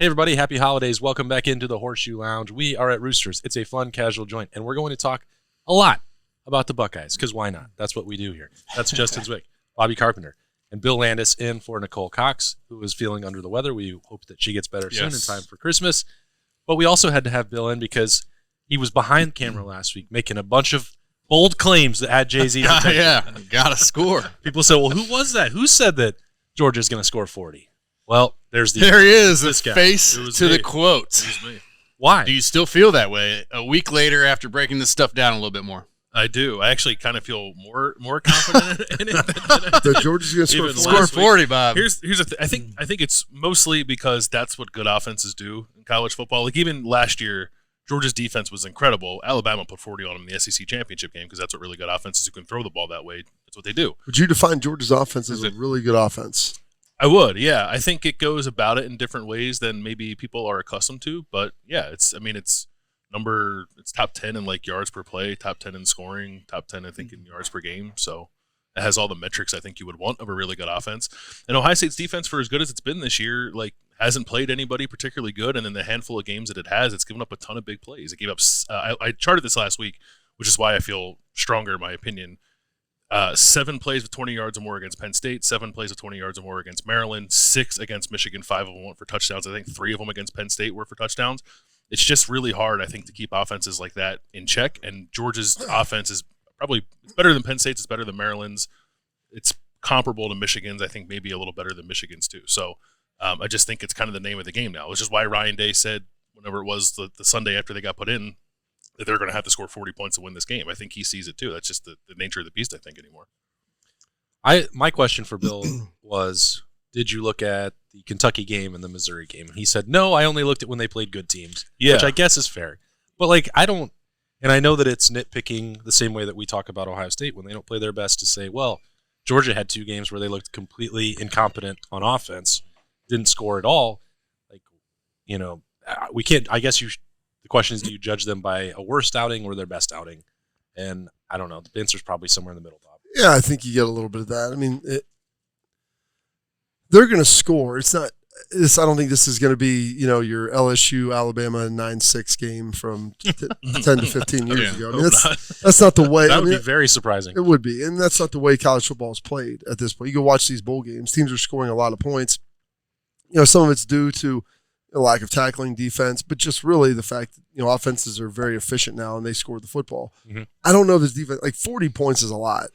Hey everybody, happy holidays. Welcome back into the Horseshoe Lounge. We are at Roosters. It's a fun, casual joint, and we're going to talk a lot about the Buckeyes, because why not? That's what we do here. That's Justin Zwick, Bobby Carpenter, and Bill Landis in for Nicole Cox, who is feeling under the weather. We hope that she gets better soon in time for Christmas. But we also had to have Bill in because he was behind camera last week making a bunch of bold claims that had Jay-Z. Yeah, got to score. People said, well, who was that? Who said that Georgia's going to score 40? Well, there he is, this the guy. face to the quote. It was me. Why? Do you still feel that way a week later after breaking this stuff down a little bit more? I do. I actually kind of feel more confident in it. That Georgia's going to score 40, Bob. Here's the thing. I think it's mostly because that's what good offenses do in college football. Like even last year, Georgia's defense was incredible. Alabama put 40 on them in the SEC championship game because that's what really good offenses who can throw the ball that way. That's what they do. Would you define Georgia's offense as a really good offense? I would, yeah. I think it goes about it in different ways than maybe people are accustomed to. But yeah, it's top 10 in like yards per play, top 10 in scoring, top 10 I think in yards per game. So it has all the metrics I think you would want of a really good offense. And Ohio State's defense, for as good as it's been this year, like hasn't played anybody particularly good. And in the handful of games that it has, it's given up a ton of big plays. It gave up. I charted this last week, which is why I feel stronger in my opinion. 7 plays with 20 yards or more against Penn State, 7 plays with 20 yards or more against Maryland, 6 against Michigan, 5 of them went for touchdowns. I think 3 of them against Penn State were for touchdowns. It's just really hard, I think, to keep offenses like that in check. And Georgia's offense is probably better than Penn State's. It's better than Maryland's. It's comparable to Michigan's. I think maybe a little better than Michigan's too. So I just think it's kind of the name of the game now, which is why Ryan Day said whenever it was the Sunday after they got put in, that they're going to have to score 40 points to win this game. I think he sees it too. That's just the nature of the beast, I think, anymore. My question for Bill was, did you look at the Kentucky game and the Missouri game? And he said, no, I only looked at when they played good teams, which I guess is fair. But, like, I don't – and I know that it's nitpicking the same way that we talk about Ohio State when they don't play their best to say, well, Georgia had 2 games where they looked completely incompetent on offense, didn't score at all. Like, you know, we can't – I guess the question is, do you judge them by a worst outing or their best outing? And I don't know. The answer's probably somewhere in the middle, Bob. Yeah, I think you get a little bit of that. I mean, they're going to score. It's not. I don't think this is going to be, your LSU Alabama 9-6 game from 10 to 15 years ago. I mean, that's not the way. That would be very surprising. It would be, and that's not the way college football is played at this point. You go watch these bowl games. Teams are scoring a lot of points. Some of it's due to a lack of tackling defense, but just really the fact that, offenses are very efficient now and they score the football. Mm-hmm. I don't know if this defense, like 40 points is a lot.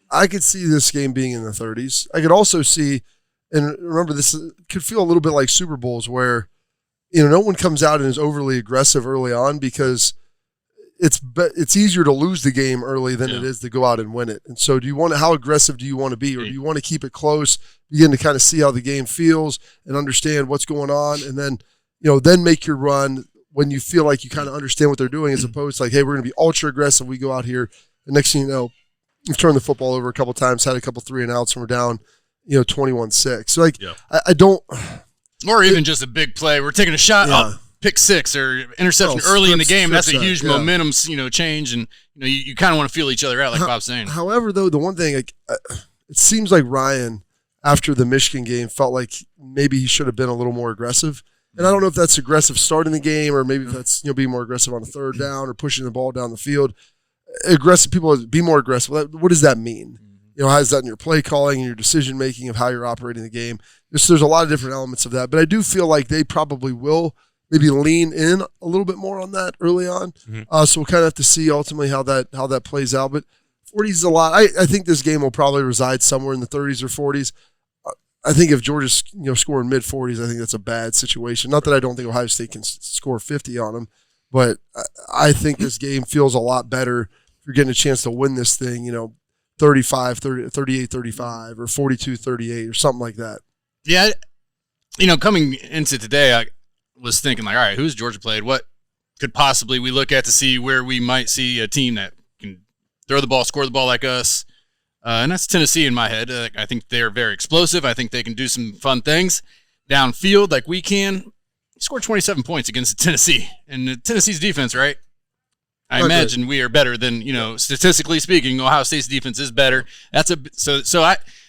I could see this game being in the 30s. I could also see, and remember this could feel a little bit like Super Bowls where, no one comes out and is overly aggressive early on because it's easier to lose the game early than it is to go out and win it. And so how aggressive do you want to be, or do you want to keep it close, begin to kind of see how the game feels and understand what's going on, and then, then make your run when you feel like you kind of understand what they're doing, as opposed to like, hey, we're going to be ultra aggressive. We go out here, and next thing you know, we've turned the football over a couple times, had a couple 3-and-outs, and we're down, 21-6. So I don't, or even just a big play. We're taking a shot up. Pick 6 or interception early in the game. That's a huge momentum, change, and you kind of want to feel each other out, like Bob's saying. However, though, the one thing, it seems like Ryan, after the Michigan game, felt like maybe he should have been a little more aggressive. And I don't know if that's aggressive starting the game, or maybe if that's being more aggressive on a third down or pushing the ball down the field. Aggressive people be more aggressive. What does that mean? How is that in your play calling and your decision making of how you're operating the game? There's a lot of different elements of that, but I do feel like they probably will maybe lean in a little bit more on that early on. Mm-hmm. So we'll kind of have to see ultimately how that plays out. But 40s is a lot. I think this game will probably reside somewhere in the 30s or 40s. I think if Georgia's scoring mid-40s, I think that's a bad situation. Not that I don't think Ohio State can score 50 on them, but I think this game feels a lot better if you're getting a chance to win this thing, 38-35 or 42-38 or something like that. Yeah, coming into today, I was thinking like, all right, who's Georgia played? What could possibly we look at to see where we might see a team that can throw the ball, score the ball like us? And that's Tennessee in my head. I think they're very explosive. I think they can do some fun things downfield like we can. Scored 27 points against Tennessee. And Tennessee's defense, right? I imagine we are better than, statistically speaking, Ohio State's defense is better. So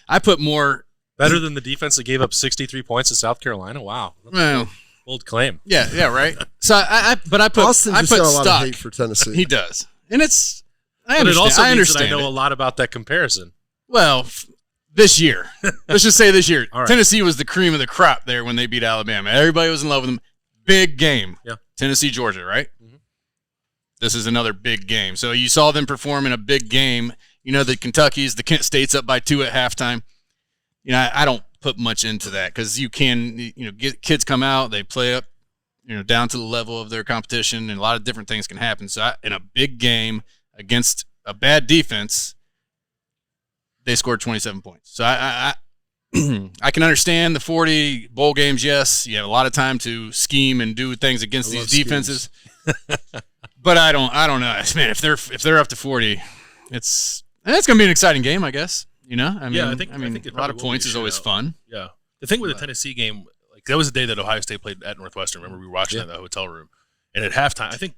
I put more better than the defense that gave up 63 points to South Carolina. Wow. Well, Bold claim. Yeah, right. So I put Austin I just put got a lot stock. of hate for Tennessee. He does, and it's. I But understand. it also I means understand. that I know it. a lot about that comparison. Well, this year, let's just say this year, All right. Tennessee was the cream of the crop there when they beat Alabama. Everybody was in love with them. Big game. Yeah. Tennessee, Georgia, right? Mm-hmm. This is another big game. So you saw them perform in a big game. You know, the Kentucky's, the Kent State's up by 2 at halftime. You know, I don't put much into that because you can, get kids come out, they play up, down to the level of their competition, and a lot of different things can happen. So in a big game against a bad defense, they scored 27 points. So I can understand the 40 bowl games. Yes, you have a lot of time to scheme and do things against these defenses. But I don't know, man. If they're up to 40, it's going to be an exciting game, I guess. I mean, I think a lot of points is always fun. Yeah. The thing with the Tennessee game, like that was the day that Ohio State played at Northwestern. Remember, we were watching that in the hotel room, and at halftime, I think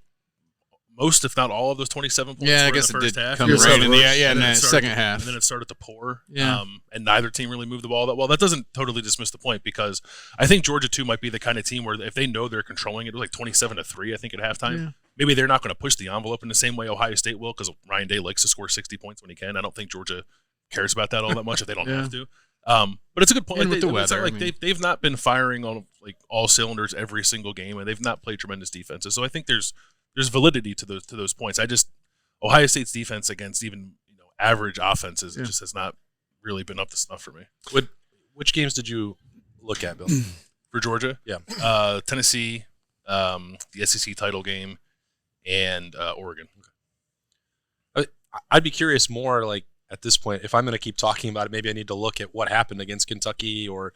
most, if not all, of those 27 points. Yeah, were I guess in the it first did half. come right in And the then second half. And then it started to pour. Yeah. And neither team really moved the ball that well. That doesn't totally dismiss the point because I think Georgia too might be the kind of team where if they know they're controlling it, was like 27-3, I think, at halftime. Yeah. Maybe they're not going to push the envelope in the same way Ohio State will because Ryan Day likes to score 60 points when he can. I don't think Georgia cares about that all that much if they don't have to. But it's a good point. And with the weather, they've not been firing on like all cylinders every single game, and they've not played tremendous defenses. So I think there's validity to those points. Ohio State's defense against even average offenses just has not really been up to snuff for me. Which games did you look at, Bill? For Georgia? Yeah. Tennessee, the SEC title game, and Oregon. I'd be curious more, like, at this point, if I'm going to keep talking about it, maybe I need to look at what happened against Kentucky, or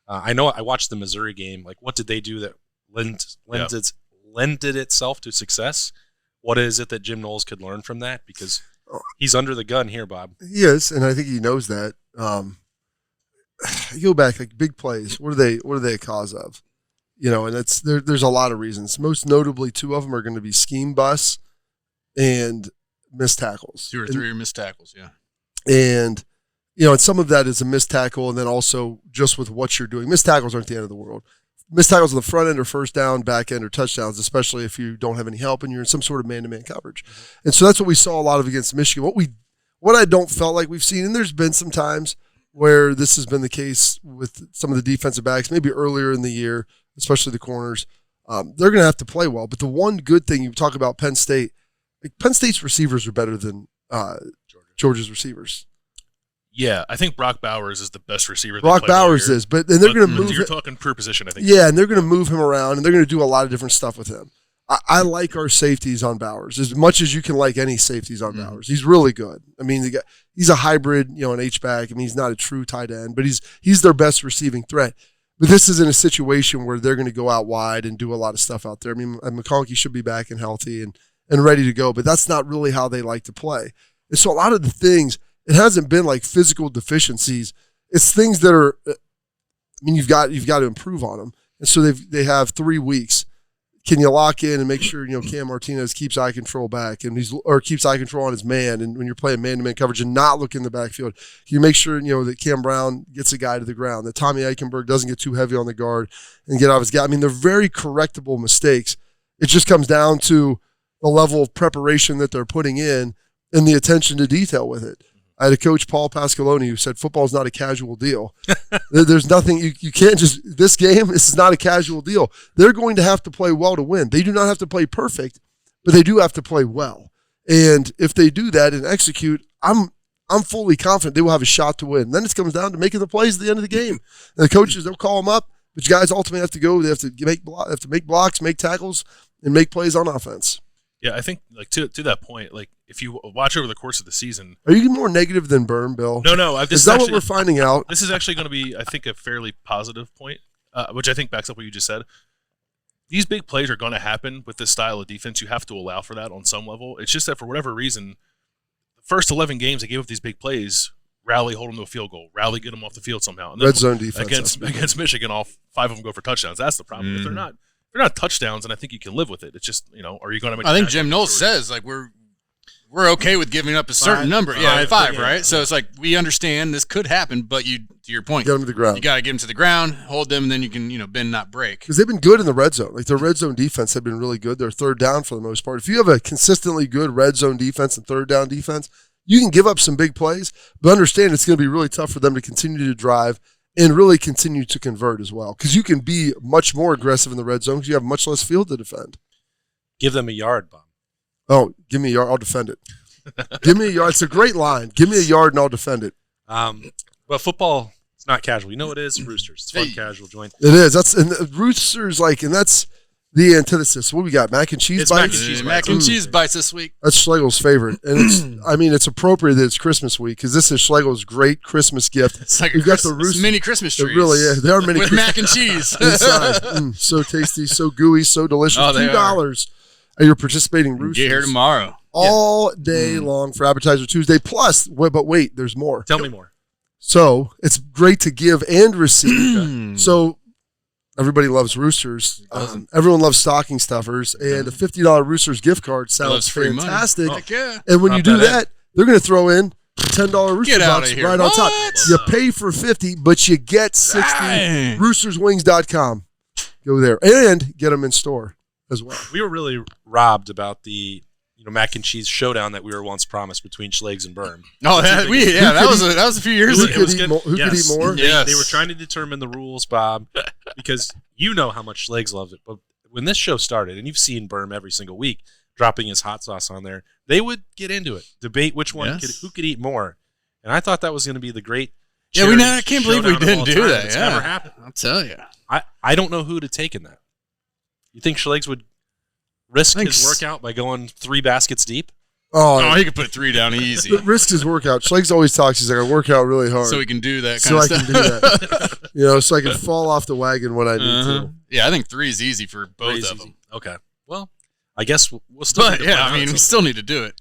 I know I watched the Missouri game. Like, what did they do that lended itself to success? What is it that Jim Knowles could learn from that? Because he's under the gun here, Bob. He is, and I think he knows that. You go back, like, big plays. What are they a cause of? And there's a lot of reasons. Most notably, 2 of them are going to be scheme busts and missed tackles. 2 or 3 are missed tackles, yeah. And, and some of that is a missed tackle, and then also just with what you're doing. Missed tackles aren't the end of the world. Missed tackles on the front end are first down, back end, or touchdowns, especially if you don't have any help and you're in some sort of man-to-man coverage. And so that's what we saw a lot of against Michigan. What I don't felt like we've seen, and there's been some times where this has been the case with some of the defensive backs, maybe earlier in the year, especially the corners, they're going to have to play well. But the one good thing, you talk about Penn State, like Penn State's receivers are better than Georgia's receivers. Yeah, I think Brock Bowers is the best receiver. Brock Bowers is, and they're going to move. You're talking per position, I think. Yeah, and they're going to move him around, and they're going to do a lot of different stuff with him. I like our safeties on Bowers as much as you can like any safeties on Bowers. He's really good. I mean, he's a hybrid, an H-back. I mean, he's not a true tight end, but he's their best receiving threat. But this is in a situation where they're going to go out wide and do a lot of stuff out there. I mean, McConkey should be back and healthy and ready to go, but that's not really how they like to play. And so a lot of the things, it hasn't been like physical deficiencies. It's things that are, you've got to improve on them. And so they have 3 weeks. Can you lock in and make sure, Cam Martinez keeps eye control back and keeps eye control on his man, and when you're playing man-to-man coverage and not look in the backfield, you make sure, that Cam Brown gets a guy to the ground, that Tommy Eichenberg doesn't get too heavy on the guard and get off his guy. They're very correctable mistakes. It just comes down to the level of preparation that they're putting in and the attention to detail with it. I had a coach, Paul Pasqualoni, who said football is not a casual deal. There's nothing, you can't just, this is not a casual deal. They're going to have to play well to win. They do not have to play perfect, but they do have to play well. And if they do that and execute, I'm fully confident they will have a shot to win. Then it comes down to making the plays at the end of the game. And the coaches, they'll call them up, but you guys ultimately have to go. They have to make blocks, make tackles, and make plays on offense. Yeah, I think to that point, if you watch over the course of the season, are you more negative than Burn, Bill? No. Is that what we're finding out? This is actually going to be, I think, a fairly positive point, which I think backs up what you just said. These big plays are going to happen with this style of defense. You have to allow for that on some level. It's just that for whatever reason, the first 11 games they gave up these big plays, rally, hold them to a field goal, rally, get them off the field somehow. And red zone defense against Michigan, all 5 of them go for touchdowns. That's the problem. If they're not touchdowns, and I think you can live with it. It's just, are you going to make? I think Jim Knowles says we're okay with giving up a certain number. Yeah, 5, right? Yeah. So it's like, we understand this could happen, but to your point, Get them to the ground. you got to get them to the ground, hold them, and then you can, bend, not break. Because they've been good in the red zone. Like their red zone defense had been really good. They're third down for the most part. If you have a consistently good red zone defense and third down defense, you can give up some big plays, but understand it's going to be really tough for them to continue to drive and really continue to convert as well. Because you can be much more aggressive in the red zone because you have much less field to defend. Give them a yard, Bob. Oh, give me a yard. I'll defend it. Give me a yard. It's a great line. Give me a yard and I'll defend it. But football, it's not casual. You know what it is? Roosters. It's fun, casual joint. It is. And Roosters, and that's the antithesis. What we got? Mac and cheese It's bites? Mac and cheese bites this week. That's Schlegel's favorite. And it's appropriate that it's Christmas week because this is Schlegel's great Christmas gift. It's like We've got the it's mini Christmas It trees. really is. They are mini with mac and cheese. inside. So tasty, so gooey, so delicious. Oh, they $2 at your participating Roosters. Get here tomorrow. All day long for Appetizer Tuesday. Plus, but wait, there's more. Tell me more. So it's great to give and receive. So everybody loves Roosters. Everyone loves stocking stuffers. And a $50 Roosters gift card sounds free money. fantastic. Heck yeah. And when Not you do bad. that, they're going to throw in $10 Rooster Get out bucks of here. right on top. What? You pay for 50, but you get 60. Dang. Roosterswings.com. Go there and get them in store as well. We were really robbed about the mac and cheese showdown that we were once promised between Schlegs and Berm. Oh, that was a few years Who ago. could eat more? Who could eat more? Yes. They were trying to determine the rules, Bob, because you know how much Schlegs loves it. But when this show started, and you've seen Berm every single week dropping his hot sauce on there, they would get into it, debate which one who could eat more. And I thought that was going to be the great. Yeah, I can't believe we didn't do that. It's Yeah. never happened. I'll tell you. I don't know who to take in that. You think Schlegs would risk his Thanks. workout by going 3 baskets deep? Oh, he could put 3 down easy. Risk his workout. Schlegs always talks. He's like, I work out really hard. So he can do that so kind I of stuff. can do that. So I can fall off the wagon when I need to. Yeah, I think 3 is easy for both Three's of easy. them. Okay. Well, I guess we'll still. But need to yeah, find out we some- still need to do it.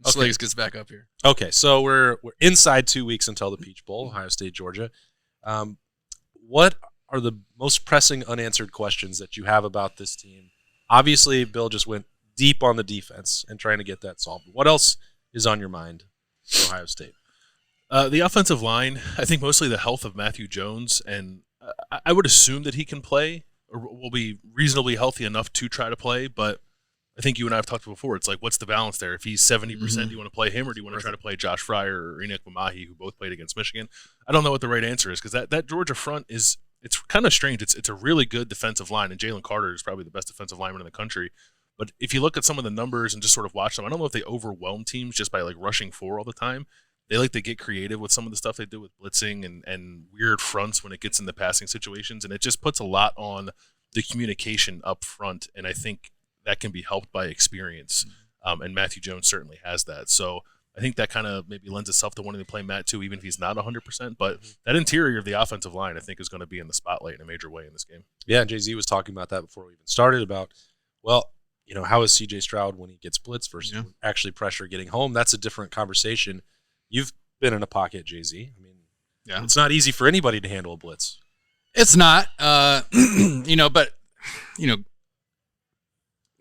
Okay. Slags gets back up here. Okay, so we're inside 2 weeks until the Peach Bowl, Ohio State, Georgia. What are the most pressing unanswered questions that you have about this team? Obviously, Bill just went deep on the defense and trying to get that solved. What else is on your mind for Ohio State? The offensive line, I think mostly the health of Matthew Jones, and I would assume that he can play or will be reasonably healthy enough to try to play, but I think you and I have talked before. It's like, what's the balance there? If he's 70%, do you want to play him or do you want to try to play Josh Fryer or Enoch Mamahi, who both played against Michigan? I don't know what the right answer is because that Georgia front it's kind of strange. It's a really good defensive line, and Jalen Carter is probably the best defensive lineman in the country. But if you look at some of the numbers and just sort of watch them, I don't know if they overwhelm teams just by like rushing 4 all the time. They like to get creative with some of the stuff they do with blitzing and weird fronts when it gets in the passing situations, and it just puts a lot on the communication up front, and I think that can be helped by experience, and Matthew Jones certainly has that. So I think that kind of maybe lends itself to wanting to play Matt too, even if he's not 100%. But that interior of the offensive line, I think, is going to be in the spotlight in a major way in this game. Yeah, and Jay-Z was talking about that before we even started about, how is C.J. Stroud when he gets blitzed versus actually pressure getting home? That's a different conversation. You've been in a pocket, Jay-Z. I mean, it's not easy for anybody to handle a blitz. It's not, but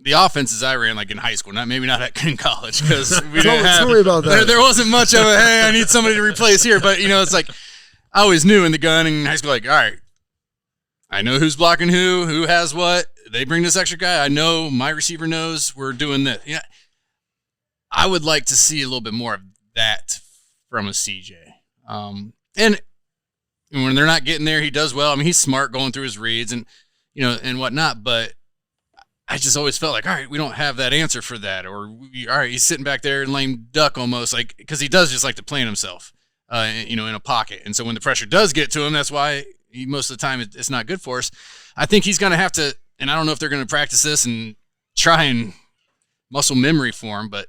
the offenses I ran like in high school, maybe not in college because we didn't have. Tell me about that. There wasn't much of a hey, I need somebody to replace here, but it's like I always knew in the gun in high school, like, all right, I know who's blocking who has what. They bring this extra guy. I know my receiver knows we're doing this. Yeah, I would like to see a little bit more of that from a CJ. And when they're not getting there, he does well. I mean, he's smart going through his reads and and whatnot. But I just always felt like, all right, we don't have that answer for that, or all right, he's sitting back there in lame duck almost, like because he does just like to plan himself, in a pocket. And so when the pressure does get to him, that's why most of the time it's not good for us. I think he's going to have to, and I don't know if they're going to practice this and try and muscle memory for him, but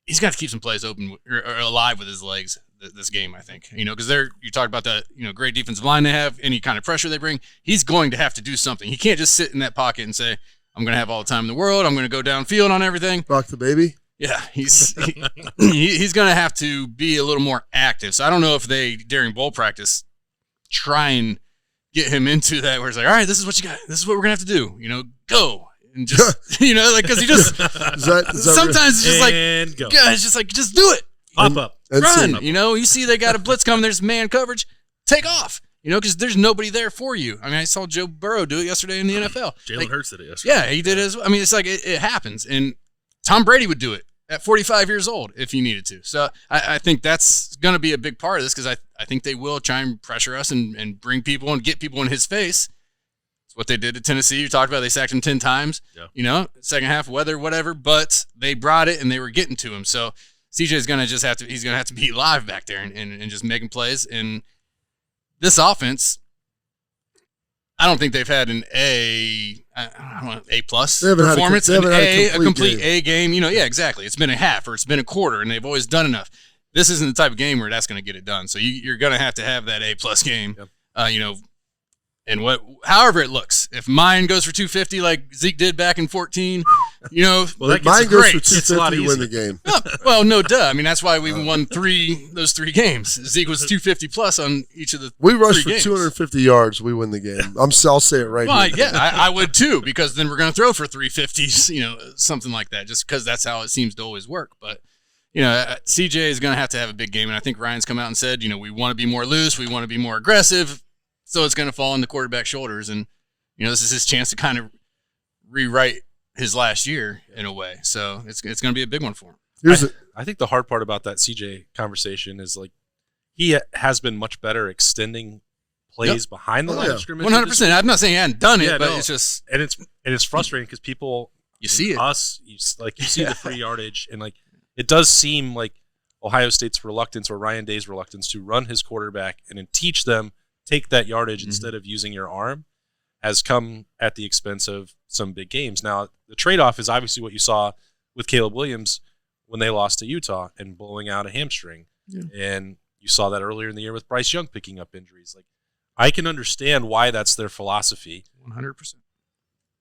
he's got to keep some plays open or alive with his legs this game, I think. Because you talked about that, great defensive line they have, any kind of pressure they bring. He's going to have to do something. He can't just sit in that pocket and say, I'm going to have all the time in the world. I'm going to go downfield on everything. Rock the baby. Yeah, he's going to have to be a little more active. So I don't know if they, during bowl practice, try and get him into that where it's like, all right, this is what you got. This is what we're going to have to do. Go. and just because he just sometimes it's just and go. yeah, it's just like just do it, Pop up, run. You see they got a blitz coming. There's man coverage. Take off. Because there's nobody there for you. I mean, I saw Joe Burrow do it yesterday in the NFL. Jalen Hurts did it yesterday. Yeah, he did it as well. I mean, it's like it happens. And Tom Brady would do it at 45 years old if he needed to. So I think that's going to be a big part of this because I think they will try and pressure us and bring people and get people in his face. It's what they did to Tennessee. You talked about they sacked him 10 times. Yeah. Second half, weather, whatever. But they brought it and they were getting to him. So CJ is going to he's going to have to be live back there and just making plays. And this offense, I don't think they've had an A plus performance, a complete A game. Yeah, exactly. It's been a half or it's been a quarter, and they've always done enough. This isn't the type of game where that's going to get it done. So you're going to have that A plus game. Yep. And however it looks. If mine goes for 250 like Zeke did back in 14, well, that mine goes for 250 to win the game. Well, no duh. I mean, that's why we won those three games. Zeke was 250 plus on each of the. We rushed for games. 250 yards. We win the game. I'll say it right well, here. Yeah, I would too because then we're going to throw for 350s. Something like that, just because that's how it seems to always work. But CJ is going to have a big game, and I think Ryan's come out and said, we want to be more loose, we want to be more aggressive. So it's going to fall on the quarterback's shoulders, and this is his chance to kind of rewrite his last year in a way. So it's going to be a big one for him. I think the hard part about that CJ conversation is like he has been much better extending plays behind the line of scrimmage. 100%. I'm not saying he hadn't done it, but it's just and it's frustrating because people you see it. You see the free yardage, and like it does seem like Ohio State's reluctance or Ryan Day's reluctance to run his quarterback and then teach them. Take that yardage instead of using your arm has come at the expense of some big games. Now, the trade-off is obviously what you saw with Caleb Williams when they lost to Utah and blowing out a hamstring. Yeah. And you saw that earlier in the year with Bryce Young picking up injuries. Like, I can understand why that's their philosophy. 100%.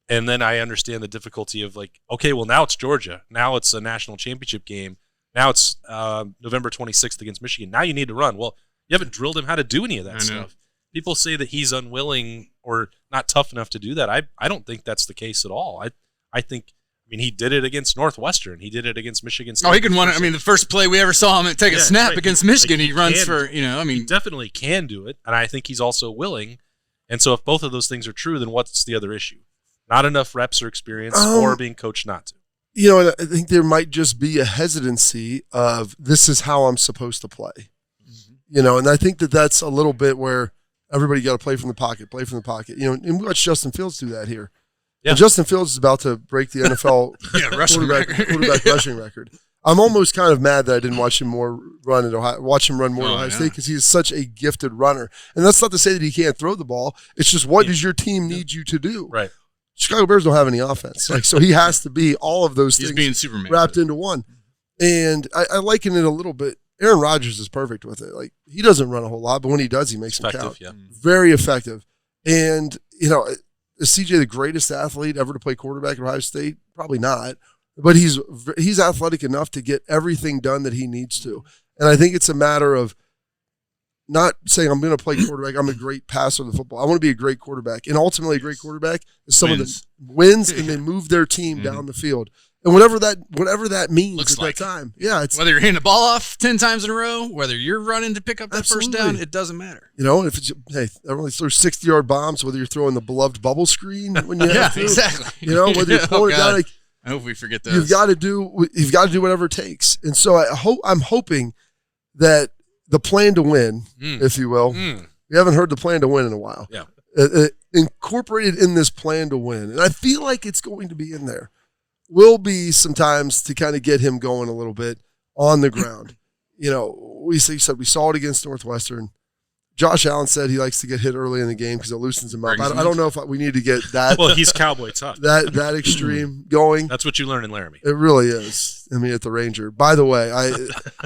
And then I understand the difficulty of like, okay, well, now it's Georgia. Now it's a national championship game. Now it's November 26th against Michigan. Now you need to run. Well, you haven't drilled him how to do any of that stuff. People say that he's unwilling or not tough enough to do that. I don't think that's the case at all. I think he did it against Northwestern. He did it against Michigan State. Oh, he can run it. I mean, the first play we ever saw him take a snap against Michigan, he runs for, He definitely can do it, and I think he's also willing. And so if both of those things are true, then what's the other issue? Not enough reps or experience or being coached not to. And I think there might just be a hesitancy of this is how I'm supposed to play. Mm-hmm. And I think that's a little bit where everybody got to play from the pocket. And we watched Justin Fields do that here. Yeah. And Justin Fields is about to break the NFL quarterback rushing record. I'm almost kind of mad that I didn't watch him run at Ohio State because he's such a gifted runner. And that's not to say that he can't throw the ball. It's just what does your team need you to do? Right. Chicago Bears don't have any offense. So he has to be all of those things being Superman wrapped into one. And I liken it a little bit. Aaron Rodgers is perfect with it. Like, he doesn't run a whole lot, but when he does, he makes them count. Yeah. Very effective. And, is CJ the greatest athlete ever to play quarterback at Ohio State? Probably not. But he's athletic enough to get everything done that he needs to. And I think it's a matter of not saying I'm going to play quarterback. I'm a great passer of the football. I want to be a great quarterback. And ultimately, a great quarterback is someone that wins and they move their team down the field. And whatever that means looks at that time. Yeah. Whether you're hitting the ball off 10 times in a row, whether you're running to pick up that first down, it doesn't matter. If it's, everyone throws 60-yard bombs, whether you're throwing the beloved bubble screen when you have to. Exactly. Whether you're pulling it down. Like, I hope we forget those. You've got to do whatever it takes. And so I'm hoping that the plan to win, if you will, we haven't heard the plan to win in a while. Yeah. Incorporated in this plan to win. And I feel like it's going to be in there. Will be sometimes to kind of get him going a little bit on the ground. We saw it against Northwestern. Josh Allen said he likes to get hit early in the game because it loosens him up. I don't know if we need to get that. Well, he's Cowboy tough. That extreme going. That's what you learn in Laramie. It really is. At the Ranger. By the way,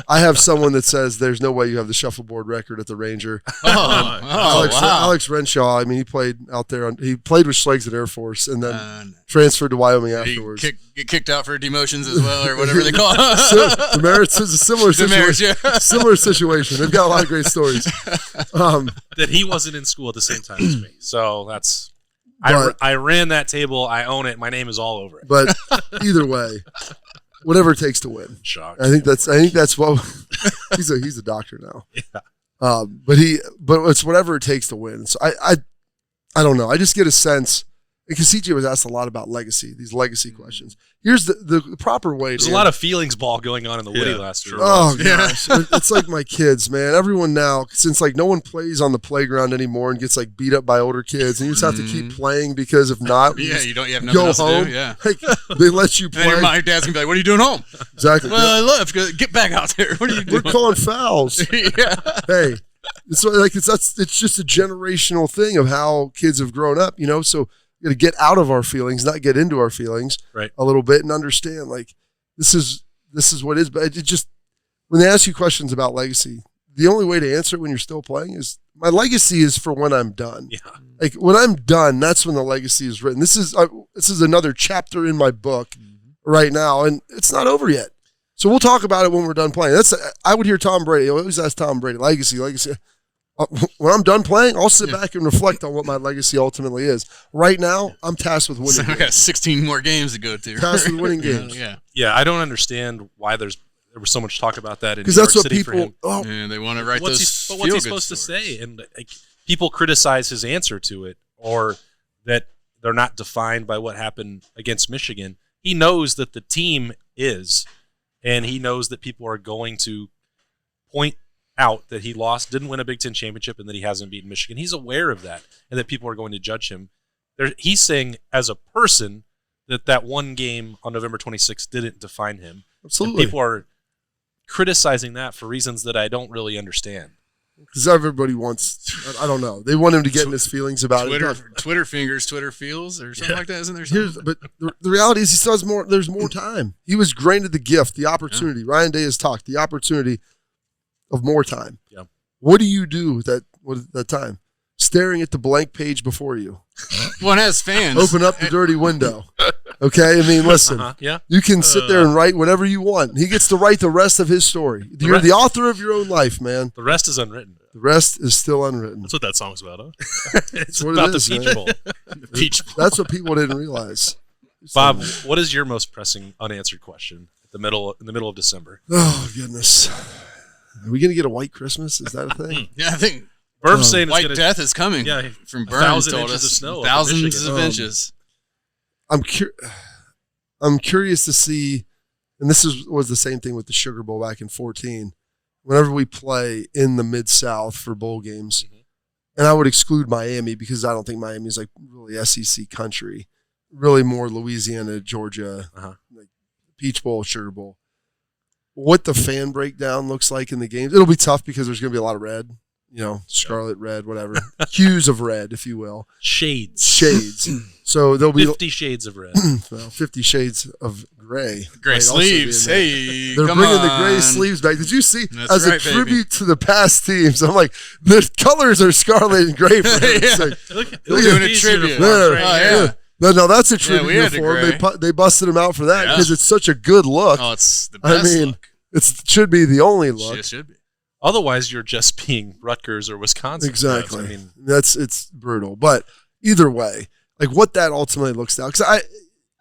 I have someone that says there's no way you have the shuffleboard record at the Ranger. Alex Renshaw. He played out there. He played with Schlegs at Air Force and then transferred to Wyoming afterwards. Get kicked out for demotions as well, or whatever they call it. Demerits is a similar situation. Similar situation. They've got a lot of great stories. That he wasn't in school at the same time as me. So that's I ran that table. I own it. My name is all over it. But either way, whatever it takes to win. Shocked. I think that's what he's a doctor now. Yeah. But it's whatever it takes to win. So I don't know. I just get a sense, because CJ was asked a lot about legacy, these legacy questions. Here's the proper way. There's a lot of feelings ball going on in the Woody last year. Oh gosh, it's like my kids, man. Everyone now, since like no one plays on the playground anymore and gets like beat up by older kids, and you just have to keep playing because if not, you have nothing go else home. to do. Yeah, like, they let you play. And my dad's gonna be like, "What are you doing home?" Exactly. Well, I left. Get back out there. What are you doing? We're calling fouls. Yeah. Hey, it's just a generational thing of how kids have grown up, you know. So we got to get out of our feelings, not get into our feelings, right, a little bit, and understand like this is what it is. But it just, when they ask you questions about legacy, the only way to answer it when you're still playing is my legacy is for when I'm done. Yeah, like when I'm done, that's when the legacy is written. This is another chapter in my book right now, and it's not over yet. So we'll talk about it when we're done playing. I would hear Tom Brady. I always ask Tom Brady, legacy. When I'm done playing, I'll sit back and reflect on what my legacy ultimately is. Right now, I'm tasked with winning. So I got 16 more games to go to. Tasked with winning games. Yeah. I don't understand why there was so much talk about that in New because York that's what City people. Oh, and they want to write those. What's he supposed to say? And like, people criticize his answer to it, or that they're not defined by what happened against Michigan. He knows that the team is, and he knows that people are going to point out that he didn't win a Big Ten championship, and that he hasn't beaten Michigan. He's aware of that, and that people are going to judge him. He's saying, as a person, that one game on November 26th didn't define him. Absolutely. And people are criticizing that for reasons that I don't really understand. Because everybody wants, I don't know. They want him to get in his feelings about Twitter, it. Twitter fingers, Twitter feels, or something like that, isn't there? Something? But the reality is he still has more. There's more time. He was granted the gift, the opportunity. Yeah. Ryan Day has talked, the opportunity of more time. Yeah. What do you do with that time? Staring at the blank page before you. One has fans. Open up the dirty window. Okay? I mean, listen. Yeah. You can sit there and write whatever you want. He gets to write the rest of his story. You're the author of your own life, man. The rest is unwritten. The rest is still unwritten. That's what that song's about, huh? It's about the Peach Bowl. The Peach Bowl. That's what people didn't realize. Bob, what is your most pressing unanswered question in the middle of December? Oh, goodness. Are we going to get a white Christmas? Is that a thing? Yeah, I think Berm's saying white death is coming. Yeah, from Burns told inches us. of snow. Thousands of inches. I'm curious to see, and this was the same thing with the Sugar Bowl back in 2014. Whenever we play in the Mid-South for bowl games, and I would exclude Miami because I don't think Miami is like really SEC country, really more Louisiana, Georgia, like Peach Bowl, Sugar Bowl. What the fan breakdown looks like in the games, it'll be tough because there's going to be a lot of red, scarlet red, whatever, hues of red, if you will. Shades. So there'll be 50 shades of red. Well, 50 shades of gray. Gray sleeves. Hey, they're come bringing on. the gray sleeves back. Did you see? That's as right, a tribute to the past teams, I'm like, the colors are scarlet and gray. For Yeah. Look We're doing a tribute. No, that's a tribute we had the uniform. gray. They busted them out for that Yeah. because it's such a good look. Oh, it's the best look. It should be the only look. It should be. Otherwise, you're just being Rutgers or Wisconsin. Exactly. I mean, it's brutal. But either way, like what that ultimately looks like, because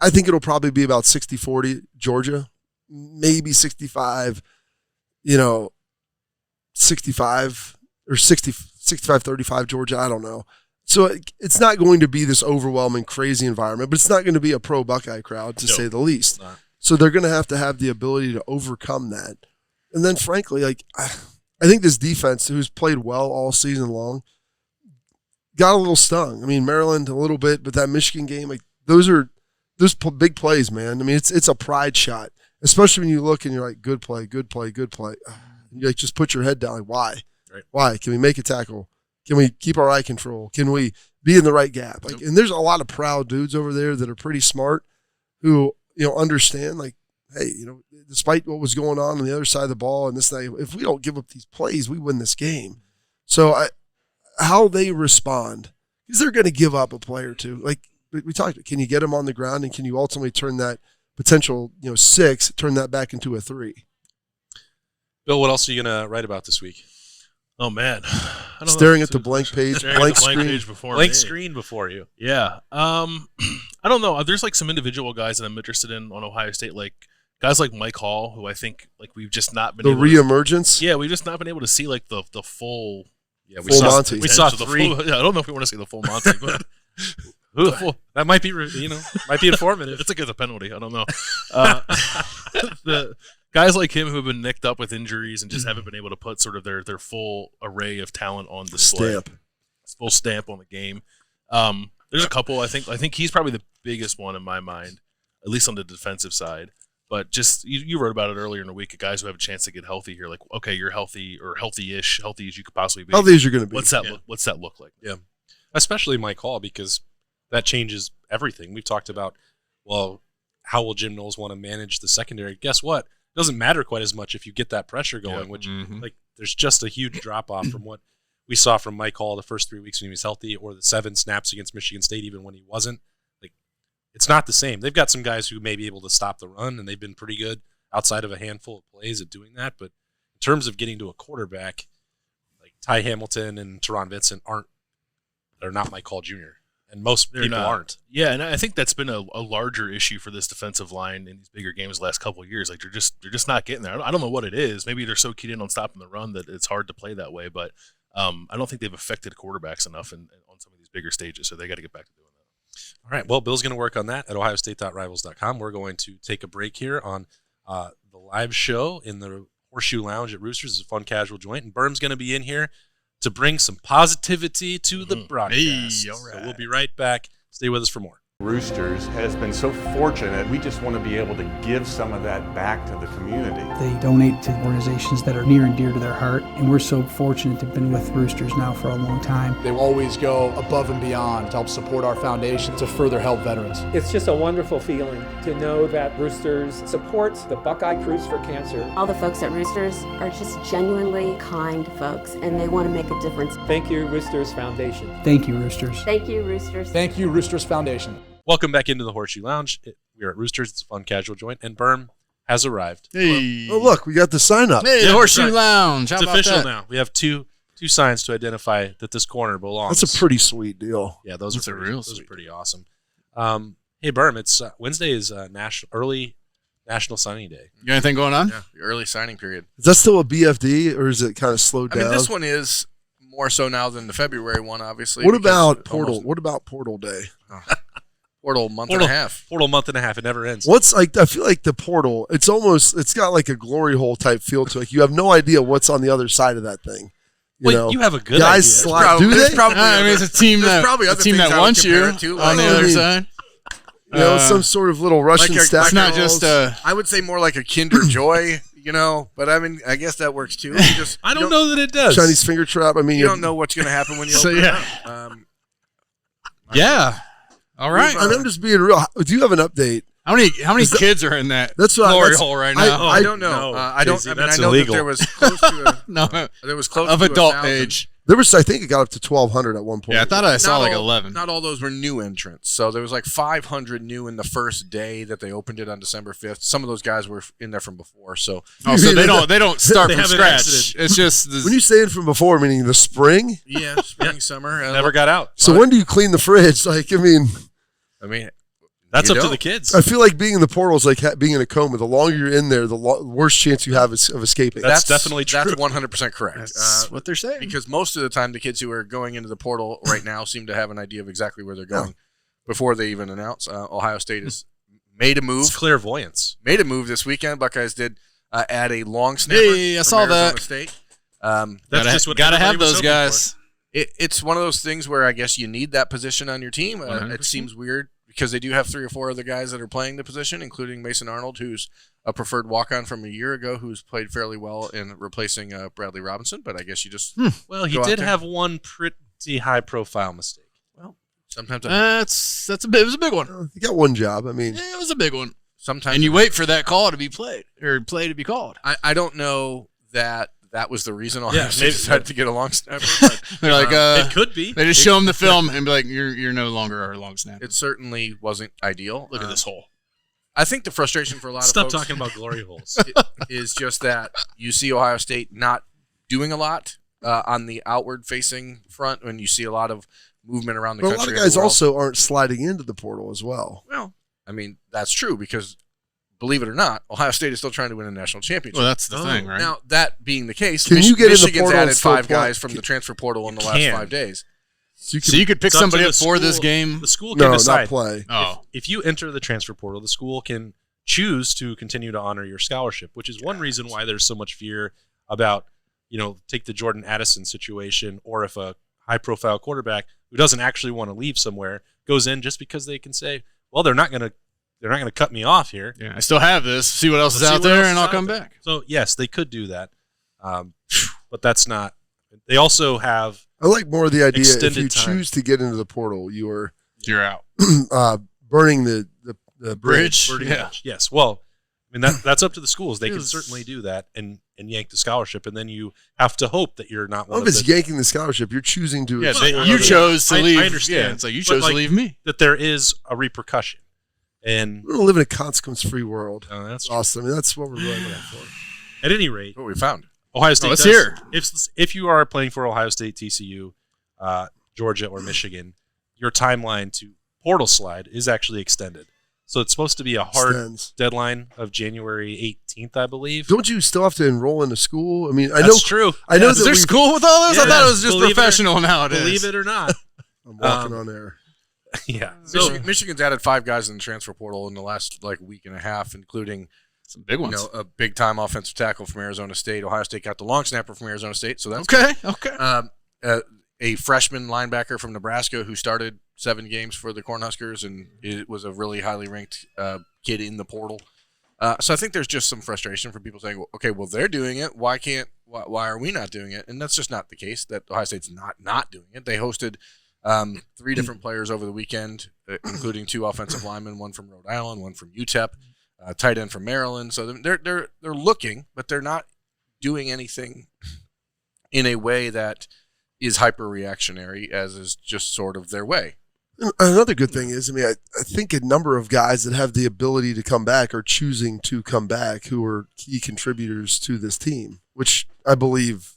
I think it'll probably be about 60-40 Georgia, maybe 65, 65 or 65-35 Georgia. I don't know. So it's not going to be this overwhelming, crazy environment, but it's not going to be a pro Buckeye crowd, to say the least. So they're going to have the ability to overcome that. And then, frankly, like I think this defense, who's played well all season long, got a little stung. I mean, Maryland a little bit, but that Michigan game, like those big plays, man. I mean, it's a pride shot, especially when you look and you're like, good play. And you like just put your head down. Like, why? Right. Why? Can we make a tackle? Can we keep our eye control? Can we be in the right gap? Like, and there's a lot of proud dudes over there that are pretty smart, who understand. Like, hey, despite what was going on the other side of the ball and this night, if we don't give up these plays, we win this game. So how they respond, because they're going to give up a play or two. Like we talked about, can you get them on the ground, and can you ultimately turn that potential 6, turn that back into a 3? Bill, what else are you going to write about this week? Oh man, I don't Staring know. at the blank page, Staring blank at the screen. page before Blank me. screen before you. Yeah. I don't know. There's like some individual guys that I'm interested in on Ohio State, like guys like Mike Hall, who I think like we've just not been The able reemergence. Yeah, we've just not been able to see like the full. Yeah, Full Monty. We saw potential, the 3. full- yeah, I don't know if we want to see the full Monty, but That might be might be informative. it's like it's a penalty. I don't know. The guys like him who have been nicked up with injuries and just haven't been able to put sort of their full array of talent on display. Stamp. Full stamp on the game. There's a couple. I think he's probably the biggest one in my mind, at least on the defensive side. But just you wrote about it earlier in the week. Guys who have a chance to get healthy here, like okay, you're healthy or healthy-ish, healthy as you could possibly be. Healthy as you're going to be. What's that look like? Yeah, especially Mike Hall, because that changes everything. We've talked about, well, how will Jim Knowles want to manage the secondary? Guess what? It doesn't matter quite as much if you get that pressure going, which like there's just a huge drop off from what we saw from Mike Hall the first 3 weeks when he was healthy, or the 7 snaps against Michigan State even when he wasn't. Like, it's not the same. They've got some guys who may be able to stop the run, and they've been pretty good outside of a handful of plays at doing that. But in terms of getting to a quarterback, like Ty Hamilton and Teron Vincent they're not Mike Hall Jr. And most people aren't. Yeah, and I think that's been a larger issue for this defensive line in these bigger games the last couple of years. Like they're just not getting there. I don't know what it is. Maybe they're so keyed in on stopping the run that it's hard to play that way. But I don't think they've affected quarterbacks enough on some of these bigger stages. So they got to get back to doing that. All right. Well, Bill's going to work on that at ohiostate.rivals.com. We're going to take a break here on the live show in the Horseshoe Lounge at Roosters. It's a fun, casual joint. And Berm's going to be in here to bring some positivity to the broadcast. Hey, all right. So we'll be right back. Stay with us for more. Roosters has been so fortunate. We just want to be able to give some of that back to the community. They donate to organizations that are near and dear to their heart, and we're so fortunate to have been with Roosters now for a long time. They always go above and beyond to help support our foundation to further help veterans. It's just a wonderful feeling to know that Roosters supports the Buckeye Cruise for Cancer. All the folks at Roosters are just genuinely kind folks, and they want to make a difference. Thank you, Roosters Foundation. Thank you, Roosters. Thank you, Roosters. Thank you, Roosters Foundation. Welcome back into the Horseshoe Lounge. We're at Roosters. It's a fun, casual joint. And Berm has arrived. Hey. Oh, look, we got the sign up. Hey, Yeah, the Horseshoe that's right. Lounge. How It's about official that? now. We have two signs to identify that this corner belongs. That's a pretty sweet deal. Yeah, those That's are a pretty, real those are sweet pretty awesome. Hey, Berm, it's Wednesday is early National Signing Day. You got anything going on? Yeah, the early signing period. Is that still a BFD, or is it kind of slowed I down? mean, this one is more so now than the February one, obviously. What because about Portal? almost- What about Portal Day? Portal month Portal. and a half? Portal month and a half. It never ends. What's like? I feel like the Portal. It's got like a glory hole type feel to it. Like you have no idea what's on the other side of that thing. You Wait, know, you have a good guys idea. slide. Do There's they? probably I mean, it's a team there's that probably a other team things that I would wants you compare it to, on the like- other I mean, side. You know, some sort of little Russian like a- stack. It's not just I would say more like a Kinder Joy, you know. But I mean, I guess that works too. You just I you don't know that it does. Chinese finger trap. I mean, You don't know what's going to happen when you So, open yeah. it up. Yeah. All right. I mean, I'm just being real. Do you have an update? How many kids are in that That's what glory that's- hole right now? I don't know. no, I don't. Casey, I mean, I that's know illegal. that there was close to no, there was close of to adult 1,000. age. There was, I think, it got up to 1,200 at one point. Yeah, I thought I saw Not like all- 11. Not all those were new entrants. So there was like 500 new in the first day that they opened it on December 5th. Some of those guys were in there from before. So Oh, so they don't start They from haven't scratch. exited. It's just When you say it from before, meaning the spring. yeah, spring, summer. Never got out. So when do you clean the fridge? Like, I mean, That's You up to don't. the kids. I feel like being in the portal is like being in a coma. The longer you're in there, the worse chance you have of escaping. That's definitely true. That's 100% correct. That's what they're saying. Because most of the time, the kids who are going into the portal right now seem to have an idea of exactly where they're going before they even announce. Ohio State has made a move. It's clairvoyance. Made a move this weekend. Buckeyes did add a long snapper. Hey, I from saw Arizona that. State. That's just what gotta everybody have was those hoping guys. It's one of those things where I guess you need that position on your team. It 100%. seems weird because they do have 3 or 4 other guys that are playing the position, including Mason Arnold, who's a preferred walk-on from a year ago, who's played fairly well in replacing Bradley Robinson. But I guess you just Well, he Go out did there. have one pretty high-profile mistake. sometimes It was a big one. You got one job. I mean, Yeah, it was a big one. sometimes And you wait for that call to be played or play to be called. I don't know that was the reason Ohio Yeah, State maybe- decided to get a long snapper. But They're like, it could be. they just show them the film and be like, "You're no longer our long snapper." it certainly wasn't ideal. Look at this hole. I think the frustration for a lot Stop of folks talking about glory holes. is just that you see Ohio State not doing a lot on the outward-facing front when you see a lot of movement around the But country. a lot of guys also aren't sliding into the portal as well. Well, I mean, that's true because, believe it or not, Ohio State is still trying to win a national championship. Well, that's the thing, right? Now, that being the case, Can you get in the Michigan's portal and added still 5 play? guys from the transfer portal in the last 5 days. So you could pick It's up somebody to up the for this school- game. The school can No, decide. not play. Oh, If you enter the transfer portal, the school can choose to continue to honor your scholarship, which is one reason why there's so much fear about, take the Jordan Addison situation, or if a high-profile quarterback who doesn't actually want to leave somewhere goes in just because they can say, well, they're not going to cut me off here. yeah. I still have this. See what else is Let's see out what there, else and is I'll out come there. back. So, yes, they could do that. But that's not – they also have I like more of the idea if extended you time. choose to get into the portal, you are You're out. burning the Bridge. Birdie Yeah. match. Yes. Well, I mean that's up to the schools. They can certainly do that and yank the scholarship, and then you have to hope that you're not Well, one if of it's the, yanking the scholarship, you're choosing to. Yeah, Well, you yeah. chose to leave. I understand. Yeah, it's like you But, chose to leave me. that there is a repercussion, and We don't live in a consequence-free world. that's true. Awesome. I mean, that's what we're really looking for. At any rate, What we found. Ohio State. let's does- hear. If you are playing for Ohio State, TCU, Georgia, or Michigan, your timeline to portal slide is actually extended. So it's supposed to be a hard Extends. deadline of January 18th, I believe. Don't you still have to enroll in a school? I mean, I That's know. true. I know Is that there we. school with all this? I Yeah, thought it was just believe it or- professional nowadays. Believe it or not. I'm walking on air. Yeah. So Michigan's added 5 guys in the transfer portal in the last week and a half, including Some big ones. a big-time offensive tackle from Arizona State. Ohio State got the long snapper from Arizona State, so that's Okay. Okay. a freshman linebacker from Nebraska who started 7 games for the Cornhuskers, and it was a really highly ranked kid in the portal. So I think there's just some frustration for people saying, well, okay, well, they're doing it. Why are we not doing it? And that's just not the case, that Ohio State's not doing it. They hosted 3 different players over the weekend, including 2 offensive linemen, one from Rhode Island, one from UTEP, tight end from Maryland. So they're looking, but they're not doing anything in a way that is hyper-reactionary, as is just sort of their way. Another good thing is, I mean, I think a number of guys that have the ability to come back are choosing to come back, who are key contributors to this team, which I believe.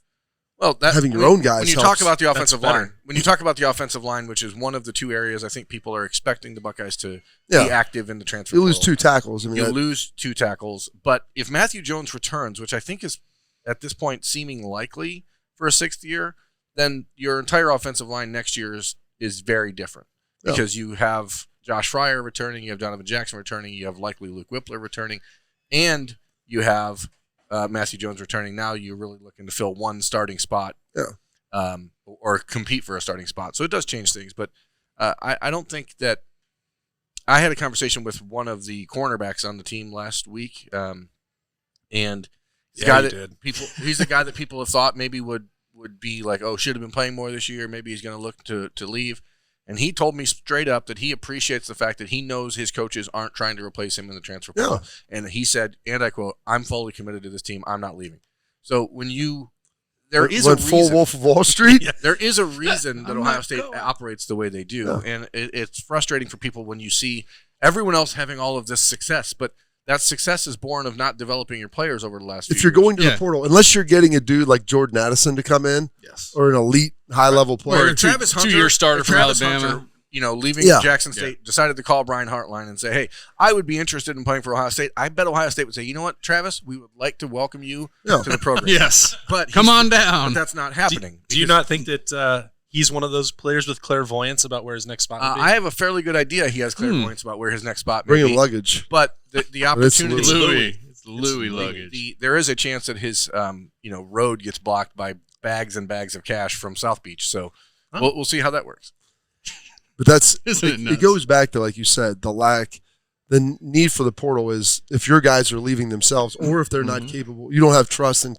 Well, having your own guys When you helps. talk about the offensive better. line, which is one of the 2 areas I think people are expecting the Buckeyes to Yeah. be active in the transfer You lose portal. 2 tackles. I mean, You lose 2 tackles, but if Matthew Jones returns, which I think is at this point seeming likely for a 6th year, then your entire offensive line next year is very different, because you have Josh Fryer returning, you have Donovan Jackson returning, you have likely Luke Whippler returning, and you have Matthew Jones returning. Now you're really looking to fill one starting spot, or compete for a starting spot. So it does change things, but I don't think that. I had a conversation with one of the cornerbacks on the team last week, and he's the guy that people have thought maybe would be like, oh, should have been playing more this year. Maybe he's going to look to leave. And he told me straight up that he appreciates the fact that he knows his coaches aren't trying to replace him in the transfer portal. Yeah. And he said, and I quote, "I'm fully committed to this team. I'm not leaving." So when there is a reason, full Wolf of Wall Street. there is a reason that Ohio State operates the way they do, and it's frustrating for people when you see everyone else having all of this success, but that success is born of not developing your players over the last few If you're years. going to the portal, unless you're getting a dude like Jordan Addison to come in, or an elite high-level player, Or a Travis Hunter, 2-year starter from Travis Alabama. Hunter, leaving Jackson State, decided to call Brian Hartline and say, hey, I would be interested in playing for Ohio State. I bet Ohio State would say, you know what, Travis, we would like to welcome you to the program. Yes. But come on down. But that's not happening. Do you not think that he's one of those players with clairvoyance about where his next spot would be? I have a fairly good idea he has clairvoyance about where his next spot may bringing be. luggage. But the opportunity, It's Louis. It's Louis luggage. there is a chance that his road gets blocked by bags and bags of cash from South Beach. So we'll see how that works. But that's Isn't it nuts? it goes back to, like you said, the need for the portal is if your guys are leaving themselves, or if they're not capable, you don't have trust and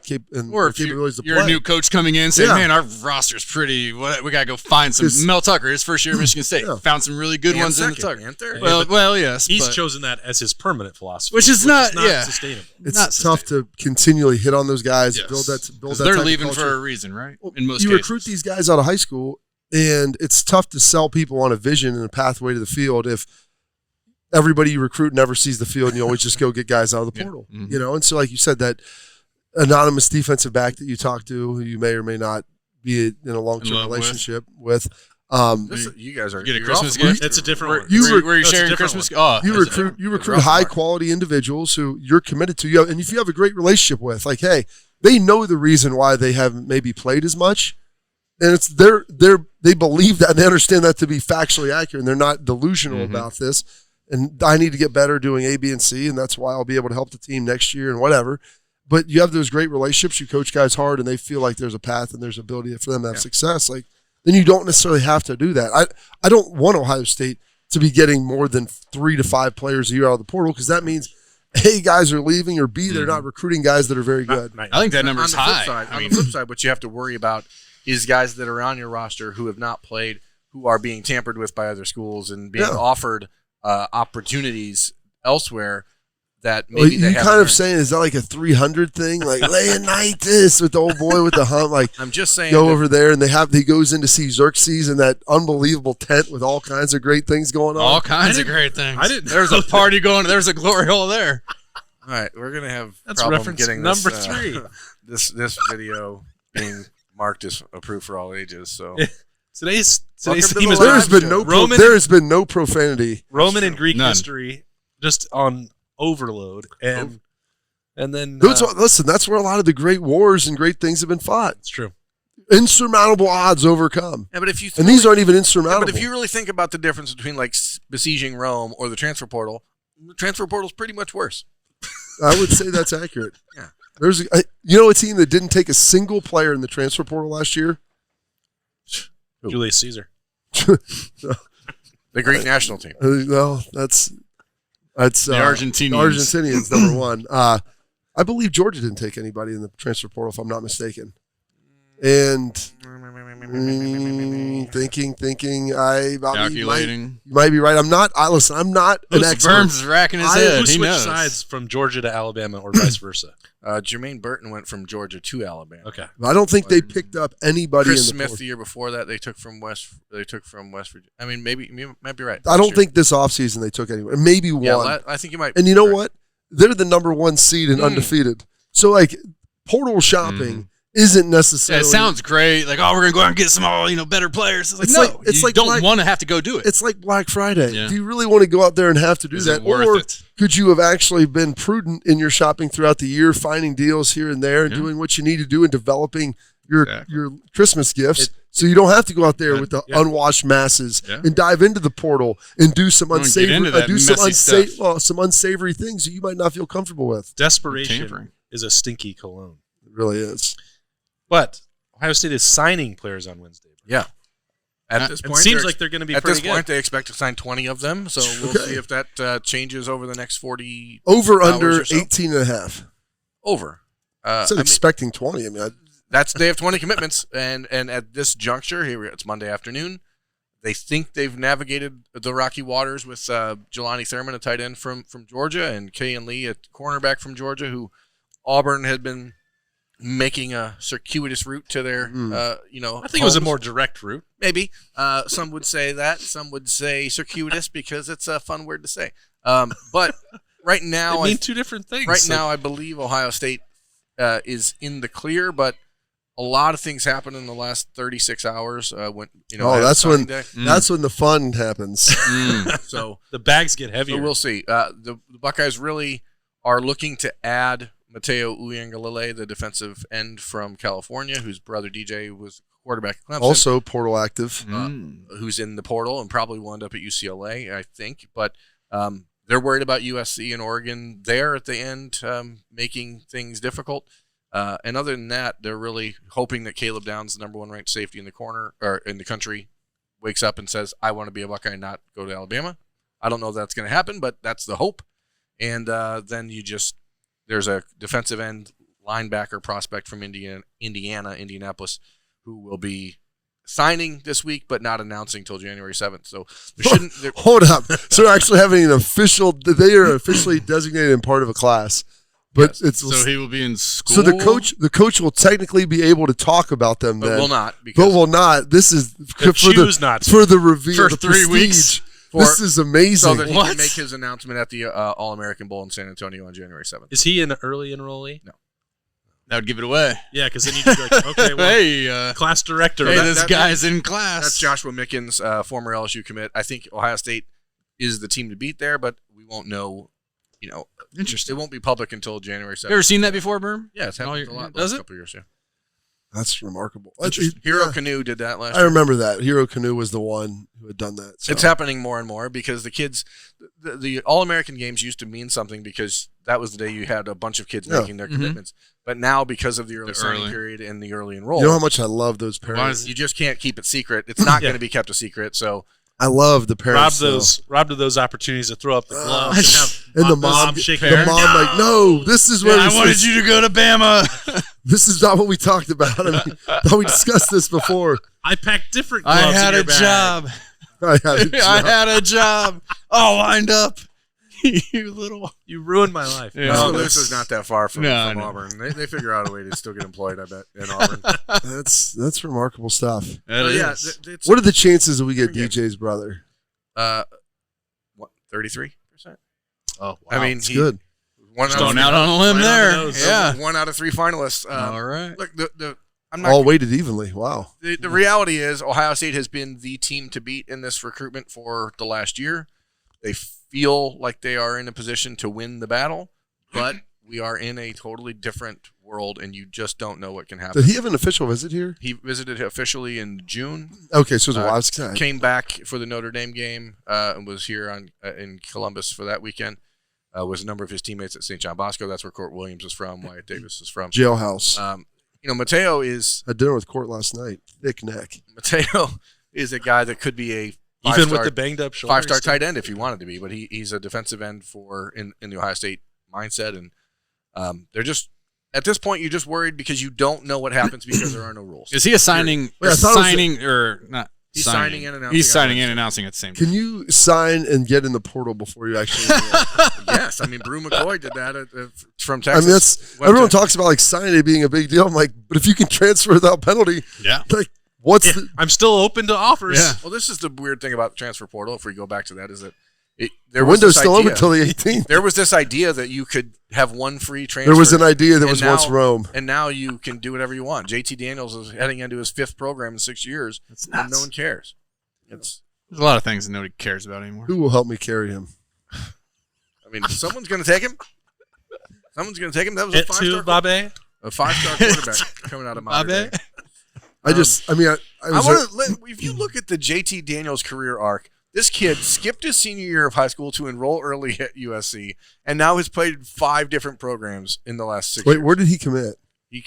Or if capabilities to you're play. a new coach coming in saying, Yeah. man, our roster's pretty. We got to go find some. Mel Tucker, his first year at Michigan State, found some really good And ones in the second, Tucker. and third. Well, yes. He's but- chosen that as his permanent philosophy, Which is not sustainable. It's not tough to continually hit on those guys, Yes. build 'Cause that they're type of leaving culture. for a reason, right? In most you cases. recruit these guys out of high school, and it's tough to sell people on a vision and a pathway to the field if everybody you recruit never sees the field and you always just go get guys out of the portal. Mhm. And so like you said, that anonymous defensive back that you talk to, who you may or may not be in a long-term relationship with. You guys are get a Christmas gift. It's a different one. Were you sharing Christmas? You recruit high-quality individuals who you're committed to. And if you have a great relationship with, like, hey, they know the reason why they haven't maybe played as much, and it's they believe that and they understand that to be factually accurate, and they're not delusional about this. And I need to get better doing A, B, and C, and that's why I'll be able to help the team next year and whatever. But you have those great relationships. You coach guys hard, and they feel like there's a path and there's ability for them to have success. Like, then you don't necessarily have to do that. I don't want Ohio State to be getting more than 3 to 5 players a year out of the portal, because that means A, guys are leaving, or B, they're not recruiting guys that are very good. I think that number is high. On the flip side, what you have to worry about is guys that are on your roster who have not played, who are being tampered with by other schools and being offered opportunities elsewhere that maybe they haven't kind of earned. saying, is that like a 300 thing? Like, Leonidas with the old boy with the hump. Like, I'm just saying, go over there, and he goes in to see Xerxes in that unbelievable tent with all kinds of great things going on. All kinds of great things. There's a party going. There's a glory hole there. All right, we're gonna have That's problem reference getting number this, 3. This video being marked as approved for all ages. So today's Welcome to theme the is There has been Roman, there has been no profanity. Roman and Greek None. history, just on overload, and then Listen, that's where a lot of the great wars and great things have been fought. it's true. Insurmountable odds overcome. yeah, but if you And these aren't even yeah, insurmountable. but if you really think about the difference between like besieging Rome or the transfer portal, the transfer portal's pretty much worse. I would say that's accurate. Yeah. There's a team that didn't take a single player in the transfer portal last year? Julius Caesar. The Greek national team. No, that's The Argentinians. Argentinians, number one. I believe Georgia didn't take anybody in the transfer portal, if I'm not mistaken. And thinking. Calculating. You might be right. I'm not an expert. Burns is racking his head. Who He switched knows. sides from Georgia to Alabama or vice versa? Jermaine Burton went from Georgia to Alabama. Okay. I don't think they picked up anybody Chris in the Smith portal. the year before that they took from West Virginia. I mean, maybe you might be right. I don't think this offseason they took anyone. Maybe one. Yeah, I think you might. And you know right. what? They're the number 1 seed and undefeated. So, like, portal shopping isn't Yeah, necessarily. it sounds great. Like, we're gonna go out and get some better players. It's like, you don't want to have to go do it. It's like Black Friday. Yeah. Do you really want to go out there and have to do Is that? it worth Or it? could you have actually been prudent in your shopping throughout the year, finding deals here and there, and doing what you need to do and developing your Christmas gifts, so you don't have to go out there with the unwashed masses and dive into the portal and do some unsavory, some unsavory things that you might not feel comfortable with. Desperation is a stinky cologne. It really is. But Ohio State is signing players on Wednesday. Yeah. At this point, it seems like they're going to be at pretty this point, good. they expect to sign 20 of them. So we'll see if that changes over the next 40 Over hours under or so. 18 and a half. Over. I said expecting 20. I mean, they have 20 commitments, and at this juncture, it's Monday afternoon. They think they've navigated the rocky waters with Jelani Thurman, a tight end from Georgia, and Kayan Lee, a cornerback from Georgia, who Auburn had been making a circuitous route to their, I think it was a more direct route. Maybe. Some would say that. Some would say circuitous because it's a fun word to say. But right now, They mean two different things. Right now, I believe Ohio State is in the clear, but a lot of things happened in the last 36 hours. that's when the fun happens. So the bags get heavier. So we'll see. The Buckeyes really are looking to add Mateo Uiagalelei, the defensive end from California, whose brother DJ was quarterback at Clemson. Also portal active. Who's in the portal and probably will end up at UCLA, I think. But they're worried about USC and Oregon there at the end, making things difficult. And other than that, they're really hoping that Caleb Downs, the number 1 ranked safety in the corner or in the country, wakes up and says, "I want to be a Buckeye, not go to Alabama." I don't know if that's going to happen, but that's the hope. And then there's a defensive end linebacker prospect from Indianapolis, who will be signing this week, but not announcing till January 7th. So there shouldn't. Hold up. So they're actually having they are officially designated in part of a class. But so he will be in school. So the coach will technically be able to talk about them, but then. will not. But will not. This is for the reveal for the 3 weeks. This is amazing. So that he can make his announcement at the All-American Bowl in San Antonio on January 7th. Is he an early enrollee? No. That would give it away. Yeah, because then you'd be like, okay, well, hey, class director. hey, this guy's in class. That's Joshua Mickens, former LSU commit. I think Ohio State is the team to beat there, but we won't know. Interesting. It won't be public until January 7th. You ever seen that before, Berm? Yeah, it's happened a lot. Does last it? couple of years. Yeah. That's remarkable. Hero Canoe did that last I year. remember that. Hero Canoe was the one who had done that. So. It's happening more and more because the kids, the All-American games used to mean something because that was the day you had a bunch of kids making their commitments. But now, because of the early signing period and the early enroll, you know how much I love those parents. You just can't keep it secret. It's not going to be kept a secret. So I love the parents. Robbed of those opportunities to throw up the gloves and the mom shake the mom like, no, this is what I wanted you to go to Bama. This is not what we talked about. I mean, thought we discussed this before. I packed different gloves. I had in a your bag. job. I had a job. All lined up. You ruined my life. Yeah. This is not that far from Auburn. They figure out a way to still get employed, I bet, in Auburn. That's remarkable stuff. What are the chances that we get DJ's brother? 33%. Oh, wow. I mean, it's good. Going out on a limb there. Yeah, 1 out of 3 finalists. All right. Look, I'm not all weighted evenly. Wow. The reality is Ohio State has been the team to beat in this recruitment for the last year. They feel like they are in a position to win the battle, but we are in a totally different world, and you just don't know what can happen. Did he have an official visit here? He visited officially in June. Okay, so it was a while. Came back for the Notre Dame game and was here in Columbus for that weekend. Was a number of his teammates at St. John Bosco. That's where Court Williams is from. Wyatt Davis is from. Jailhouse. Mateo is... I had dinner with Court last night. Thick neck. Mateo is a guy that could be a even with the banged up shoulders. 5-star tight end if he wanted to be, but he's a defensive end in the Ohio State mindset, and they're just at this point you're just worried because you don't know what happens because there are no rules. Is he a signing? He's signing and announcing. He's signing and announcing at the same time. Can you sign and get in the portal before you actually? Yes, I mean Brew McCoy did that from Texas. I mean, everyone talks about like signing being a big deal. I'm like, but if you can transfer without penalty, like. I'm still open to offers. Yeah. Well, this is the weird thing about the transfer portal. If we go back to that, is that the window's still open until the 18th. There was this idea that you could have one free transfer. There was an idea that was once Rome, and now you can do whatever you want. JT Daniels is heading into his 5th program in 6 years, and no one cares. There's a lot of things that nobody cares about anymore. Who will help me carry him? I mean, someone's going to take him. Someone's going to take him. That was a 5-star Babe. A 5-star quarterback coming out of Monterey. If you look at the JT Daniels career arc, this kid skipped his senior year of high school to enroll early at USC, and now has played 5 different programs in the last 6 years. Wait, where did he commit? He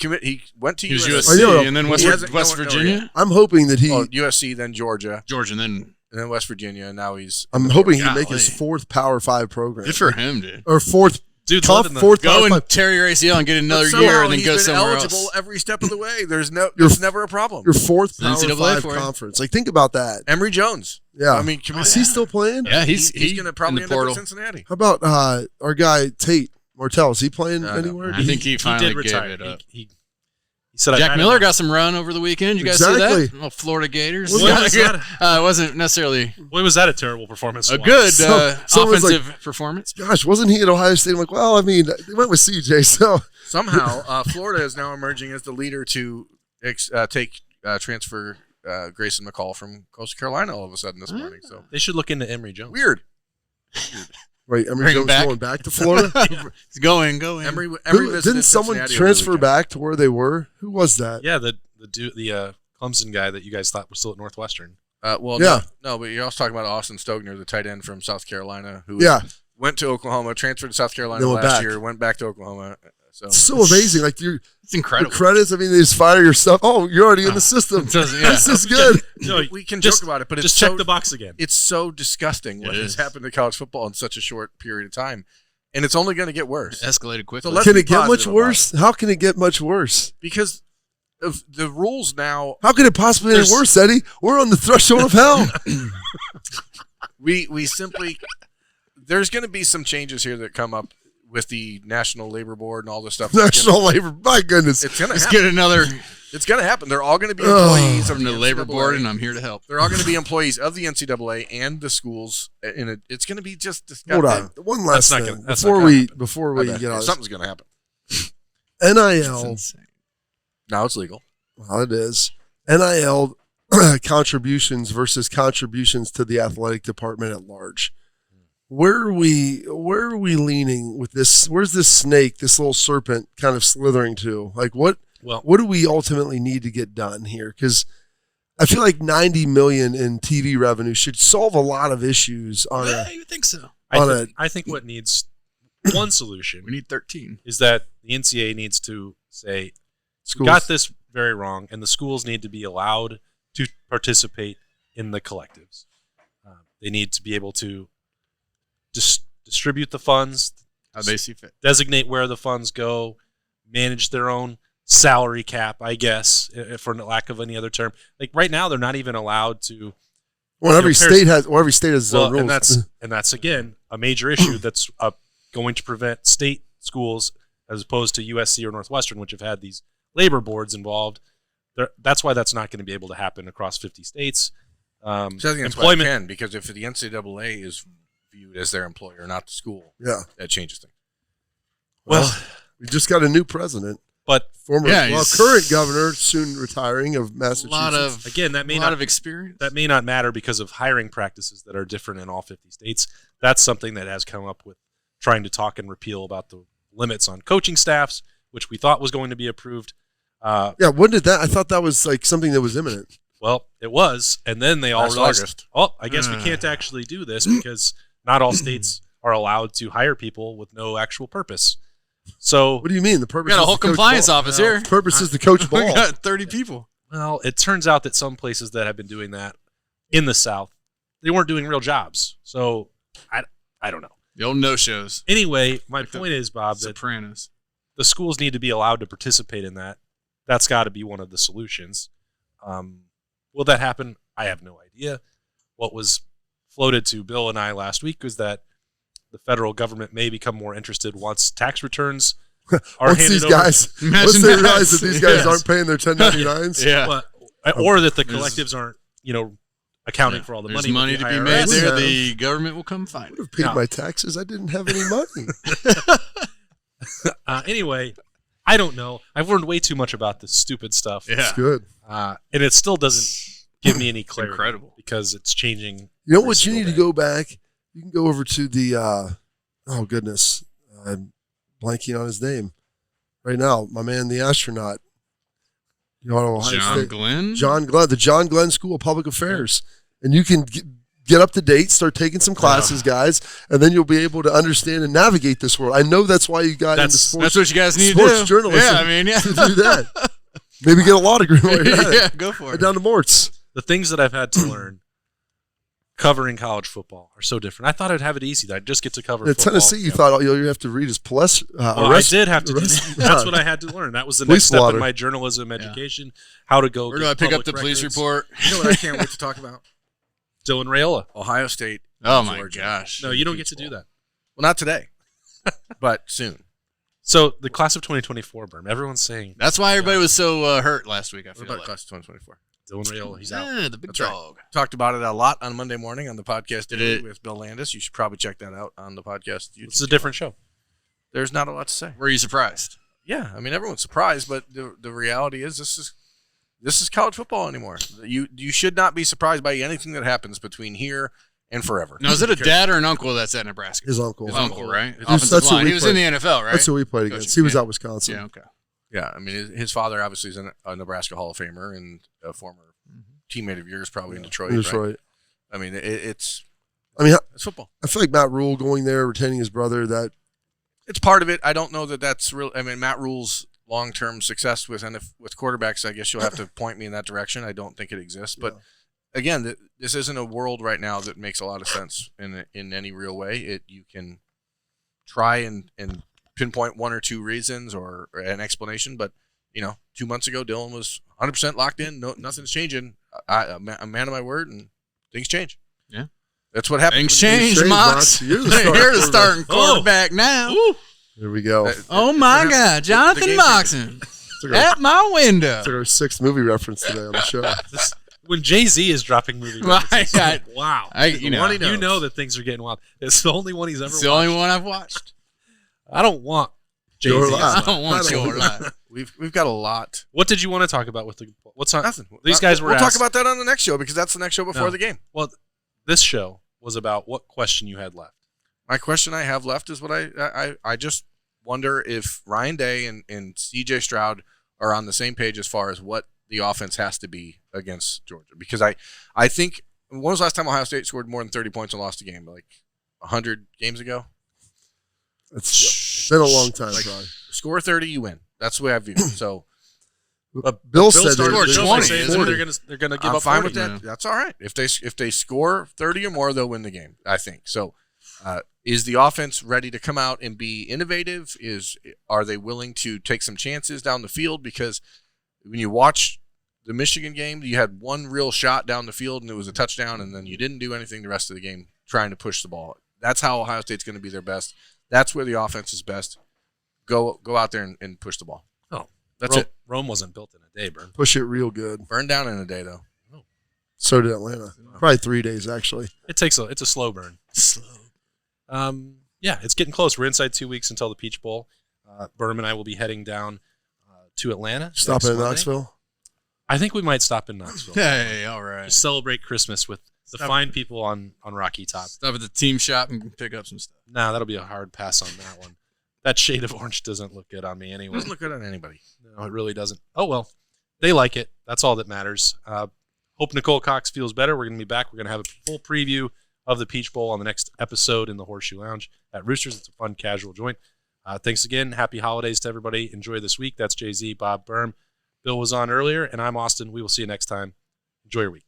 went to USC and then West Virginia. I'm hoping that USC, then Georgia, and then West Virginia, and now he's. I'm hoping he make his 4th Power 5 program. Good for him, dude. Or 4th. Dude, go and tear your ACL and get another year, and then go somewhere else. He's been eligible every step of the way. There's never a problem. Your 4th Power 5 conference. Like, think about that. Emory Jones. Yeah. I mean, is he still playing? Yeah, he's going to probably end up in Cincinnati. How about our guy Tate Martell? Is he playing anywhere? I think he finally did gave retire. it up. He said Jack Miller got some run over the weekend. You guys see that? Oh, Florida Gators. It wasn't necessarily. What was that a terrible performance? A good offensive performance. Gosh, wasn't he at Ohio State? I'm like, well, I mean, they went with CJ, so somehow Florida is now emerging as the leader to take transfer Grayson McCall from Coastal Carolina all of a sudden this morning. So they should look into Emory Jones. Weird. Right, Emory Jones going back to Florida? He's going. Emory didn't someone transfer back to where they were? Who was that? Yeah, the Clemson guy that you guys thought was still at Northwestern. No, but you're also talking about Austin Stogner, the tight end from South Carolina, who went to Oklahoma, transferred to South Carolina last year, went back to Oklahoma. So it's so amazing. Like it's incredible. The credits. I mean, they just fire your stuff. Oh, you're already in the system. This is good. We can joke about it, but just check the box again. It's so disgusting what has happened to college football in such a short period of time, and it's only going to get worse. It escalated quickly. So can it get much worse? How can it get much worse? Because of the rules now. How can it possibly get worse, Eddie? We're on the threshold of hell. We simply there's going to be some changes here that come up with the National Labor Board and all this stuff. National Labor, my goodness. It's going to happen. It's going to happen. They're all going to be employees from the Labor Board, and I'm here to help. They're all going to be employees of the NCAA and the schools. It's going to be just disgusting. Hold on. One last thing. Before we get on. Something's going to happen. NIL. Now it's legal. Well, it is. NIL contributions versus contributions to the athletic department at large. Where are we leaning with this? Where's this snake, this little serpent kind of slithering to? Like what do we ultimately need to get done here? Because I feel like $90 million in TV revenue should solve a lot of issues on you would think so. I think what needs one solution. We need 13. Is that the NCAA needs to say, schools got this very wrong, and the schools need to be allowed to participate in the collectives. They need to be able to distribute the funds, how they see fit, designate where the funds go, manage their own salary cap, I guess, for lack of any other term. Like right now, they're not even allowed to. Well, every state has its own rules, and that's again a major issue that's going to prevent state schools as opposed to USC or Northwestern, which have had these labor boards involved. That's why that's not going to be able to happen across 50 states. So I think that's why it can, because if the NCAA is viewed as their employer, not the school, that changes things. Well, we just got a new president, but current governor, soon retiring, of Massachusetts. That may not experience. That may not matter because of hiring practices that are different in all 50 states. That's something that has come up with trying to talk and repeal about the limits on coaching staffs, which we thought was going to be approved. When did that? I thought that was like something that was imminent. Well, it was, and then they all realized, I guess we can't actually do this because not all states are allowed to hire people with no actual purpose. So, what do you mean? The purpose? We got a whole compliance office here. The purpose is to coach ball. We got 30 people. Well, it turns out that some places that have been doing that in the South, they weren't doing real jobs. So, I don't know. The old no-shows. Anyway, my point is, Bob, Sopranos. That the schools need to be allowed to participate in that. That's got to be one of the solutions. Will that happen? I have no idea. What was floated to Bill and I last week was that the federal government may become more interested once tax returns are handed over. Once they realize that these guys aren't paying their 1099s. Or that the collectives aren't, accounting for all the There's money. to be made there. The government will come find it. I would have paid my taxes. I didn't have any money. Anyway, I don't know. I've learned way too much about this stupid stuff. Yeah. It's good. And it still doesn't give me any clarity. Incredible. Because it's changing. You know what you need to go back? You can go over to the, oh, goodness. I'm blanking on his name right now. My man, the astronaut. John Glenn? John Glenn, the John Glenn School of Public Affairs. And you can get up to date, start taking some classes, guys, and then you'll be able to understand and navigate this world. I know that's why you got into sports. That's what you guys need to sports do. Journalism. Yeah, to do that. Maybe get a law degree while you're at it. Yeah, go for it. Right down to Mort's. The things that I've had to learn covering college football are so different. I thought I'd have it easy. That I'd just get to cover football. Tennessee, you thought all you have to read is I did have to do that. That's what I had to learn. That was the next step in my journalism education. How to go. Where do I pick up the police report? You know what I can't wait to talk about? Dylan Raiola. Ohio State. Oh, my gosh. No, you don't get to do that. Well, not today, but soon. So the class of 2024, Berm, everyone's saying. That's why everybody was so hurt last week, I feel like. Class of 2024? Dylan Raiola, he's out. Yeah, the big dog. Right. Talked about it a lot on Monday morning on the podcast with Bill Landis. You should probably check that out on the podcast. It's a different show. There's not a lot to say. Were you surprised? Yeah, I mean, everyone's surprised, but the reality is this is college football anymore. You should not be surprised by anything that happens between here and forever. Now, is it a dad or an uncle that's at Nebraska? His uncle. His uncle, right? That's line. He was in the NFL, right? That's who we played against. He was at Wisconsin. Yeah, okay. Yeah, I mean, his father obviously is a Nebraska Hall of Famer and a former teammate of yours, probably in Detroit. Right? I mean, it's football. I feel like Matt Rule going there, retaining his brother, that it's part of it. I don't know that that's real. I mean, Matt Rule's long-term success with quarterbacks, I guess you'll have to point me in that direction. I don't think it exists, but again, this isn't a world right now that makes a lot of sense in any real way. You can try and pinpoint one or two reasons or an explanation, but 2 months ago, Dylan was 100% locked in. No, nothing's changing. I'm a man of my word, and things change. Yeah, that's what happens. Things change, Mox. You're the starting quarterback now. Ooh. There we go. Oh my God, Jonathan Moxon at my window. It's our 6th movie reference today on the show. When Jay-Z is dropping movie references, wow. You know that things are getting wild. It's the only one he's ever watched. It's the only one I've watched. I don't want Your Jay-Z. lie. I don't want your lie. We've got a lot. What did you want to talk about with the what's on? Nothing. These guys were We'll talk asked- about that on the next show because that's the next show before No. the game. Well, this show was about what question you had left. My question I have left is what I just wonder if Ryan Day and CJ Stroud are on the same page as far as what the offense has to be against Georgia. Because I think, when was the last time Ohio State scored more than 30 points and lost a game? Like 100 games ago? It's been a long time, Like, probably. score 30, you win. That's the way I view it. So Bill said started they're the show by 20, saying isn't it? they're gonna give I'm up fine 40. with that. Yeah. That's all right. If they score 30 or more, they'll win the game, I think. So is the offense ready to come out and be innovative? Are they willing to take some chances down the field? Because when you watch the Michigan game, you had one real shot down the field, and it was a touchdown, and then you didn't do anything the rest of the game trying to push the ball. That's how Ohio State's going to be their best. That's where the offense is best. Go out there and push the ball. Oh, That's Rome, it. Rome wasn't built in a day, Burn. push it real good. Burn down in a day, though. So did Atlanta. Probably 3 days, actually. It's a slow burn. Yeah, it's getting close. We're inside 2 weeks until the Peach Bowl. Berm and I will be heading down to Atlanta. Stopping next in Monday. Knoxville. I think we might stop in Knoxville. Hey, all right. Just celebrate Christmas with the fine people on Rocky Top. Stop at the team shop and pick up some stuff. Nah, that'll be a hard pass on that one. That shade of orange doesn't look good on me anyway. Doesn't look good on anybody. No, it really doesn't. Oh, well. They like it. That's all that matters. Hope Nicole Cox feels better. We're going to be back. We're going to have a full preview of the Peach Bowl on the next episode in the Horseshoe Lounge at Roosters. It's a fun, casual joint. Thanks again. Happy holidays to everybody. Enjoy this week. That's Jay-Z, Bob Berm. Bill was on earlier, and I'm Austin. We will see you next time. Enjoy your week.